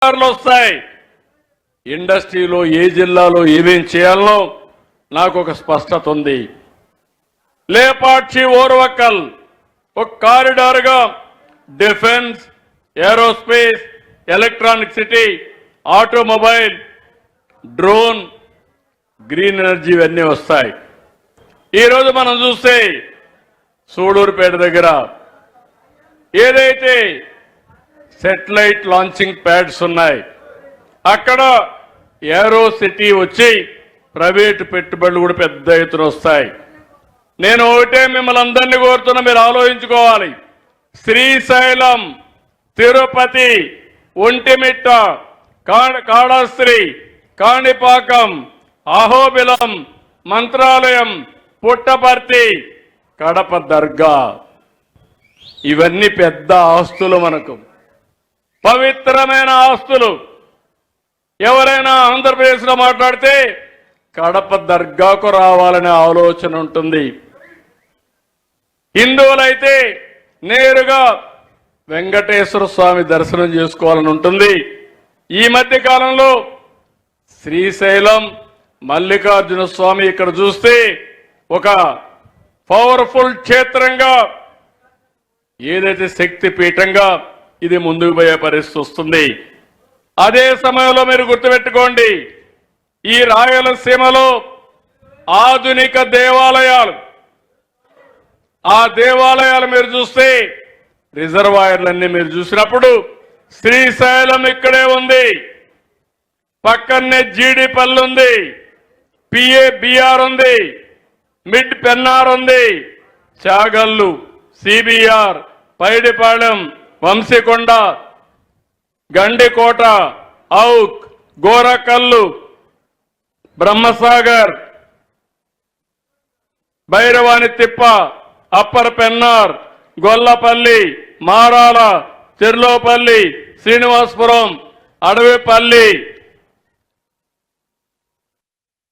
వస్తాయి. ఇండస్ట్రీలో ఏ జిల్లాలో ఏమేం చేయాలో నాకు ఒక స్పష్టత ఉంది. లేపాక్షి ఓర్వకల్ ఒక కారిడార్ గా defence, aerospace, electronic city, automobile, drone, green energy ఇవన్నీ వస్తాయి. ఈరోజు మనం చూస్తే సూడూరుపేట దగ్గర ఏదైతే సెటిలైట్ లాంచింగ్ ప్యాడ్స్ ఉన్నాయి అక్కడ ఏరో సిటీ వచ్చి ప్రైవేటు పెట్టుబడులు కూడా పెద్ద ఎత్తున వస్తాయి. నేను ఒకటే మిమ్మల్ని అందరినీ కోరుతున్నా, మీరు ఆలోచించుకోవాలి. శ్రీశైలం, తిరుపతి, ఒంటిమిట్ట, కాళహస్తి, కాణిపాకం, అహోబిలం, మంత్రాలయం, పుట్టపర్తి, కడప దర్గా ఇవన్నీ పెద్ద ఆస్తులు, మనకు పవిత్రమైన ఆస్తులు. ఎవరైనా ఆంధ్రప్రదేశ్లో మాట్లాడితే కడప దర్గాకు రావాలనే ఆలోచన ఉంటుంది. హిందువులైతే నేరుగా వెంకటేశ్వర స్వామి దర్శనం చేసుకోవాలని ఉంటుంది. ఈ మధ్య కాలంలో శ్రీశైలం మల్లికార్జున స్వామి ఇక్కడ చూస్తే ఒక పవర్ఫుల్ క్షేత్రంగా, ఏదైతే శక్తి పీఠంగా ఇది ముందుకు పోయే పరిస్థితి వస్తుంది. అదే సమయంలో మీరు గుర్తుపెట్టుకోండి, ఈ రాయలసీమలో ఆధునిక దేవాలయాలు, ఆ దేవాలయాలు మీరు చూస్తే రిజర్వాయర్లన్నీ మీరు చూసినప్పుడు శ్రీశైలం ఇక్కడే ఉంది, పక్కనే జీడిపల్లి ఉంది, పిఏబిఆర్ ఉంది, మిడ్ పెన్నార్ ఉంది, చాగల్లు, సిబిఆర్, పైడిపాళెం, వంశీకొండ, గండికోట, ఔక్, గోరకల్లు, బ్రహ్మసాగర్, భైరవాణి తిప్ప, అప్పర్ పెన్నార్, గొల్లపల్లి, మారాల, చెర్లోపల్లి, శ్రీనివాసపురం, అడవిపల్లి,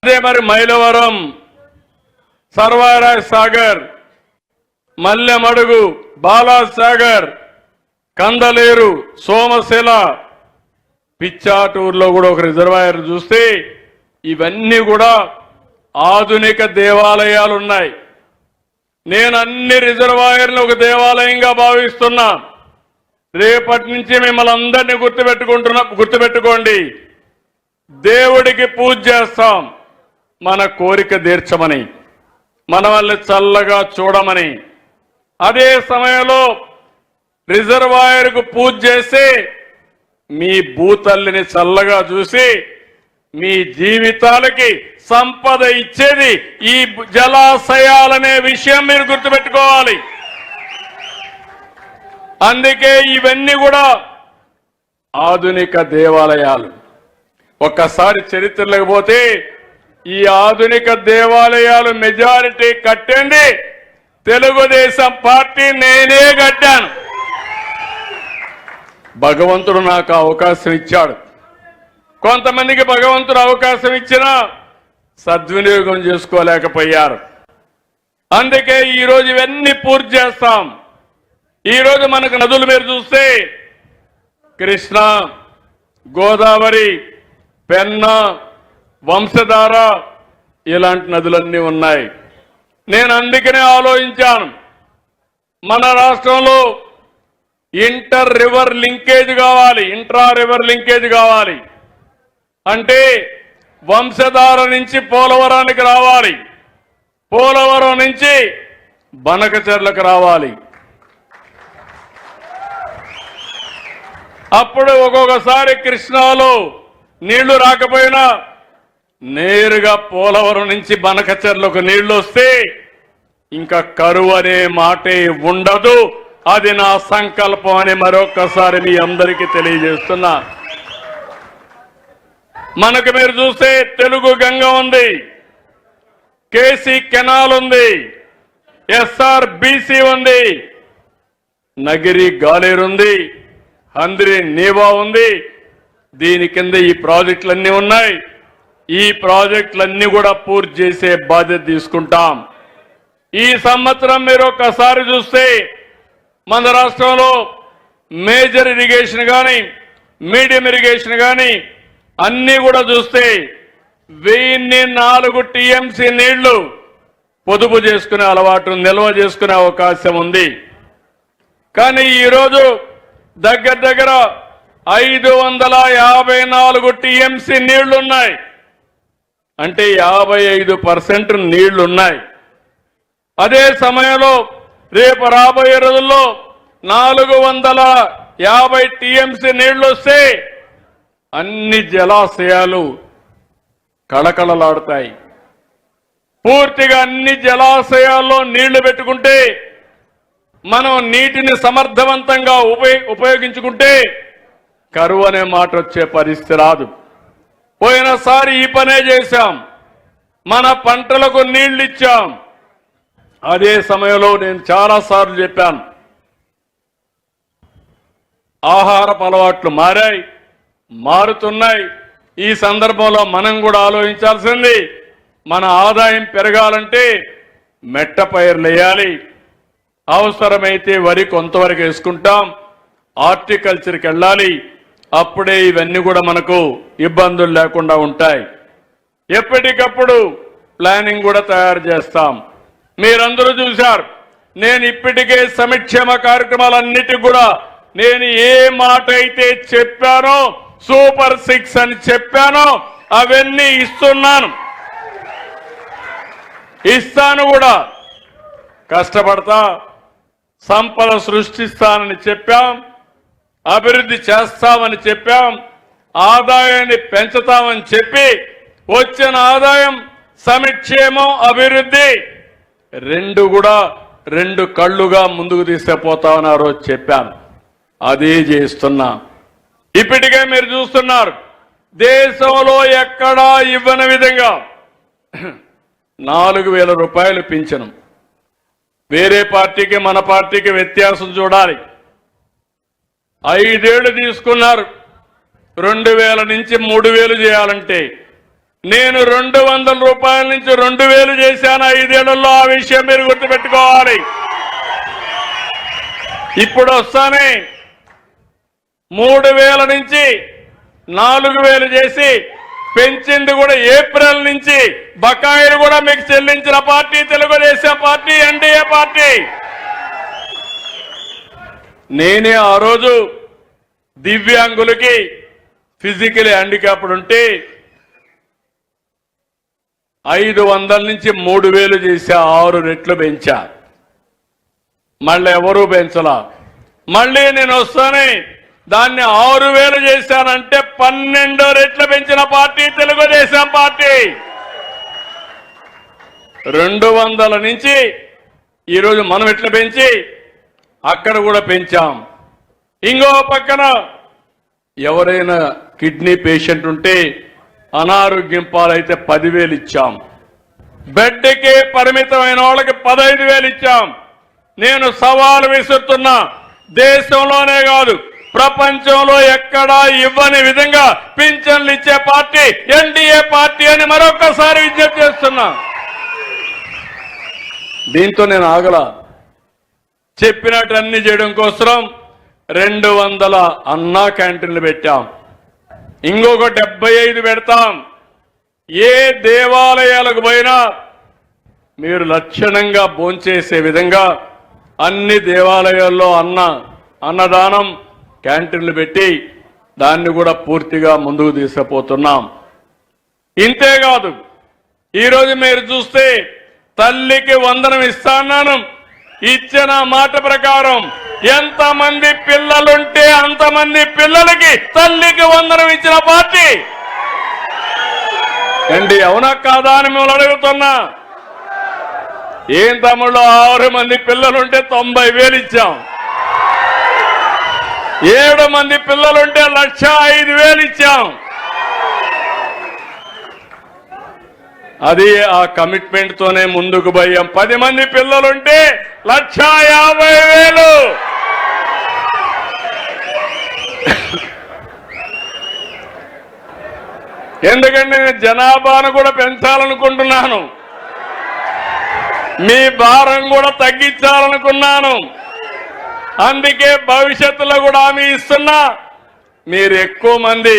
అదే మరి మైలవరం, సర్వారాయ్ సాగర్, మల్లెమడుగు, బాలాసాగర్, కందలేరు, సోమశిల, పిచ్చాటూరులో కూడా ఒక రిజర్వాయర్ చూస్తే ఇవన్నీ కూడా ఆధునిక దేవాలయాలు ఉన్నాయి. నేను అన్ని రిజర్వాయర్లు ఒక దేవాలయంగా భావిస్తున్నా. రేపటి నుంచి మిమ్మల్ని అందరినీ గుర్తుపెట్టుకోండి. దేవుడికి పూజ చేస్తాం, మన కోరిక తీర్చమని, మన వల్ల చల్లగా చూడమని. అదే సమయంలో రిజర్వాయర్కు పూజ చేసి మీ భూతల్లిని చల్లగా చూసి మీ జీవితాలకి సంపద ఇచ్చేది ఈ జలాశయాలనే విషయం మీరు గుర్తుపెట్టుకోవాలి. అందుకే ఇవన్నీ కూడా ఆధునిక దేవాలయాలు. ఒక్కసారి చరిత్రలోకి పోతే ఈ ఆధునిక దేవాలయాలు మెజారిటీ కట్టింది తెలుగుదేశం పార్టీ, నేనే కట్టాను. భగవంతుడు నాకు అవకాశం ఇచ్చాడు. కొంతమందికి భగవంతుడు అవకాశం ఇచ్చినా సద్వినియోగం చేసుకోలేకపోయారు. అందుకే ఈరోజు ఇవన్నీ పూర్తి చేస్తాం. ఈరోజు మనకు నదులు మీరు చూస్తే కృష్ణ, గోదావరి, పెన్నా, వంశధార ఇలాంటి నదులన్నీ ఉన్నాయి. నేను అందుకనే ఆలోచించాను, మన రాష్ట్రంలో ఇంటర్ రివర్ లింకేజ్ కావాలి, ఇంట్రా రివర్ లింకేజ్ కావాలి. అంటే వంశధార నుంచి పోలవరానికి రావాలి, పోలవరం నుంచి బనకచెర్లకు రావాలి. అప్పుడు ఒక్కొక్కసారి కృష్ణాలో నీళ్లు రాకపోయినా నేరుగా పోలవరం నుంచి బనకచెర్లకు నీళ్లు వస్తే ఇంకా కరువు అనే మాటే ఉండదు. అది నా సంకల్పం అని మరొక్కసారి మీ అందరికీ తెలియజేస్తున్నా. మనకు మీరు చూస్తే తెలుగు గంగ ఉంది, కేసీ కెనాల్ ఉంది, ఎస్ఆర్బిసి ఉంది, నగిరి గాలేరు ఉంది, హంద్రి నీవా ఉంది. దీని కింద ఈ ప్రాజెక్టులన్నీ ఉన్నాయి. ఈ ప్రాజెక్టులన్నీ కూడా పూర్తి చేసే బాధ్యత తీసుకుంటాం. ఈ సంవత్సరం మీరు ఒక్కసారి చూస్తే మన రాష్ట్రంలో మేజర్ ఇరిగేషన్ కానీ మీడియం ఇరిగేషన్ కానీ అన్నీ కూడా చూస్తే 1004 టీఎంసీ నీళ్లు పొదుపు చేసుకునే అలవాటు నిల్వ చేసుకునే అవకాశం ఉంది. కానీ ఈరోజు దగ్గర 554 టీఎంసీ నీళ్లున్నాయి. అంటే 55% నీళ్లున్నాయి. అదే సమయంలో రేపు రాబోయే రోజుల్లో 450 టీఎంసీ నీళ్లు వస్తే అన్ని జలాశయాలు కళకళలాడుతాయి. పూర్తిగా అన్ని జలాశయాల్లో నీళ్లు పెట్టుకుంటే మనం నీటిని సమర్థవంతంగా ఉపయోగించుకుంటే కరువు అనే మాట వచ్చే పరిస్థితి రాదు. పోయినసారి ఈ పనే చేశాం. మన పంటలకు నీళ్లు ఇచ్చాం. అదే సమయంలో నేను చాలాసార్లు చెప్పాను, ఆహారపు అలవాట్లు మారాయి, మారుతున్నాయి. ఈ సందర్భంలో మనం కూడా ఆలోచించాల్సింది, మన ఆదాయం పెరగాలంటే మెట్ట పైర్లు వేయాలి. అవసరమైతే వరి కొంతవరకు వేసుకుంటాం, హార్టికల్చర్కి వెళ్ళాలి. అప్పుడే ఇవన్నీ కూడా మనకు ఇబ్బందులు లేకుండా ఉంటాయి. ఎప్పటికప్పుడు ప్లానింగ్ కూడా తయారు చేస్తాం. మీరందరూ చూశారు, నేను ఇప్పటికే సంక్షేమ కార్యక్రమాలన్నిటికీ కూడా నేను ఏ మాట అయితే చెప్పానో, సూపర్ 6 అని చెప్పానో అవన్నీ ఇస్తాను కూడా. కష్టపడతా, సంపద సృష్టిస్తానని చెప్పాం, అభివృద్ధి చేస్తామని చెప్పాం, ఆదాయాన్ని పెంచుతామని చెప్పి వచ్చిన ఆదాయం సంక్షేమం అభివృద్ధి రెండు కళ్ళుగా ముందుకు తీసుకుపోతామని ఆ రోజు చెప్పాను. అదే చేస్తున్నా. ఇప్పటికే మీరు చూస్తున్నారు, దేశంలో ఎక్కడా ఇవ్వని విధంగా 4000 రూపాయలు పింఛను. వేరే పార్టీకి మన పార్టీకి వ్యత్యాసం చూడాలి. 5 ఏళ్లు తీసుకున్నారు 2000 నుంచి 3000 చేయాలంటే. నేను 200 రూపాయల నుంచి 2000 చేశాను 5 ఏళ్లలో. ఆ విషయం మీరు గుర్తుపెట్టుకోవాలి. ఇప్పుడు వస్తానే 3000 నుంచి 4000 చేసి పెంచింది కూడా ఏప్రిల్ నుంచి. బకాయిలు కూడా మీకు చెల్లించిన party Telugu Desam party, NDA party. నేనే ఆ రోజు దివ్యాంగులకి ఫిజికల్ హ్యాండిక్యాప్డ్ ఉంటే 500 నుంచి 3000 చేశా. 6 రెట్లు పెంచా. మళ్ళీ ఎవరూ పెంచలా. మళ్ళీ నేను వస్తానే దాన్ని 6000 చేశానంటే 12 రెట్లు పెంచిన పార్టీ తెలుగుదేశం పార్టీ. 200 నుంచి ఈరోజు మనం ఎట్లా పెంచి అక్కడ కూడా పెంచాం. ఇంకో పక్కన ఎవరైనా కిడ్నీ పేషెంట్ ఉంటే అనారోగ్యం పాలైతే 10,000 ఇచ్చాం. బెడ్కి పరిమితమైన వాళ్ళకి 15,000 ఇచ్చాం. నేను సవాలు విసురుతున్నా, దేశంలోనే కాదు ప్రపంచంలో ఎక్కడా ఇవ్వని విధంగా పింఛన్లు ఇచ్చే పార్టీ ఎన్డీఏ పార్టీ అని మరొకసారి విజ్ఞప్తి చేస్తున్నా. దీంతో నేను ఆగలా. చెప్పినట్టు అన్ని చేయడం కోసం 200 అన్నా క్యాంటీన్లు పెట్టాం. ఇంకొక 75 పెడతాం. ఏ దేవాలయాలకు పోయినా మీరు లక్షణంగా భోంచేసే విధంగా అన్ని దేవాలయాల్లో అన్నదానం క్యాంటీన్లు పెట్టి దాన్ని కూడా పూర్తిగా ముందుకు తీసుకుపోతున్నాం. ఇంతేకాదు, ఈరోజు మీరు చూస్తే తల్లికి వందనం ఇస్తాను. ఇచ్చిన మాట ప్రకారం ఎంతమంది పిల్లలుంటే అంతమంది పిల్లలకి తల్లికి వందనం ఇచ్చిన పార్టీ అండి. అవునా కాదా అని మిమ్మల్ని అడుగుతున్నా. ఏం తమ్ముళ్ళు, 6 మంది పిల్లలుంటే 90,000 ఇచ్చాం. 7 మంది పిల్లలుంటే 1,05,000 ఇచ్చాం. అది ఆ కమిట్మెంట్ తోనే ముందుకు పోయాం. 10 మంది పిల్లలుంటే 1,50,000. ఎందుకంటే నేను జనాభాను కూడా పెంచాలనుకుంటున్నాను, మీ భారం కూడా తగ్గించాలనుకున్నాను. అందుకే భవిష్యత్తులో కూడా హామీ ఇస్తున్నా, మీరు ఎక్కువ మంది